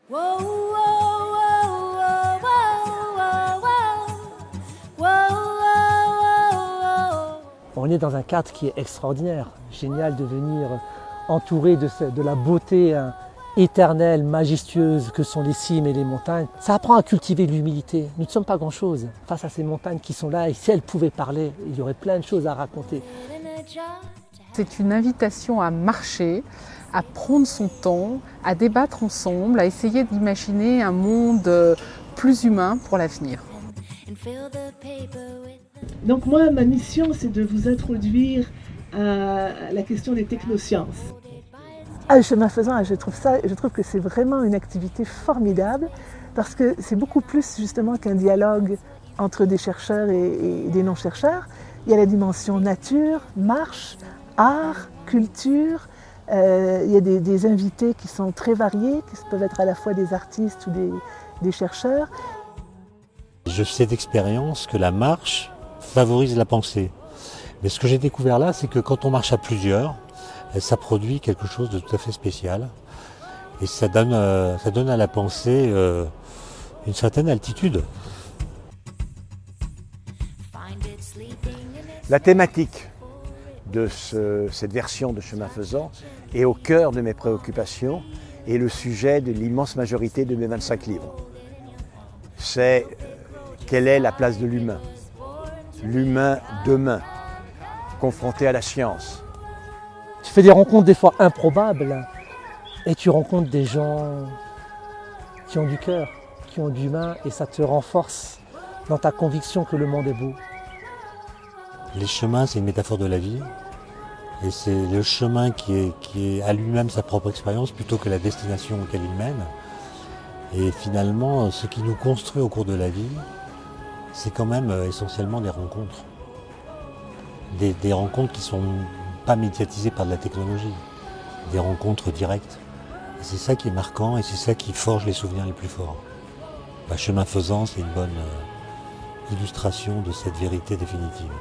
Whoa, whoa, whoa, whoa, whoa, whoa, whoa. On est dans un cadre qui est extraordinaire, génial de venir entouré de la beauté éternelle, majestueuse que sont les cimes et les montagnes. Ça apprend à cultiver l'humilité. Nous ne sommes pas grand-chose face à ces montagnes qui sont là et si elles pouvaient parler, il y aurait plein de choses à raconter. C'est une invitation à marcher, à prendre son temps, à débattre ensemble, à essayer d'imaginer un monde plus humain pour l'avenir. Donc moi, ma mission, c'est de vous introduire à la question des technosciences. Le chemin faisant, je trouve que c'est vraiment une activité formidable parce que c'est beaucoup plus justement qu'un dialogue entre des chercheurs et des non-chercheurs. Il y a la dimension nature, marche, art, culture. Il y a des invités qui sont très variés, qui peuvent être à la fois des artistes ou des chercheurs. Je sais d'expérience que la marche favorise la pensée. Mais ce que j'ai découvert là, c'est que quand on marche à plusieurs, ça produit quelque chose de tout à fait spécial. Et ça donne à la pensée une certaine altitude. La thématique de cette version de Chemin faisant est au cœur de mes préoccupations et le sujet de l'immense majorité de mes 25 livres. C'est quelle est la place de l'humain? L'humain demain, confronté à la science. Tu fais des rencontres des fois improbables et tu rencontres des gens qui ont du cœur, qui ont de l'humain et ça te renforce dans ta conviction que le monde est beau. Les chemins, c'est une métaphore de la vie. Et c'est le chemin qui est à lui-même sa propre expérience plutôt que la destination auquel il mène. Et finalement, ce qui nous construit au cours de la vie, c'est quand même essentiellement des rencontres. Des rencontres qui ne sont pas médiatisées par de la technologie. Des rencontres directes. Et c'est ça qui est marquant et c'est ça qui forge les souvenirs les plus forts. Chemin faisant, c'est une bonne illustration de cette vérité définitive.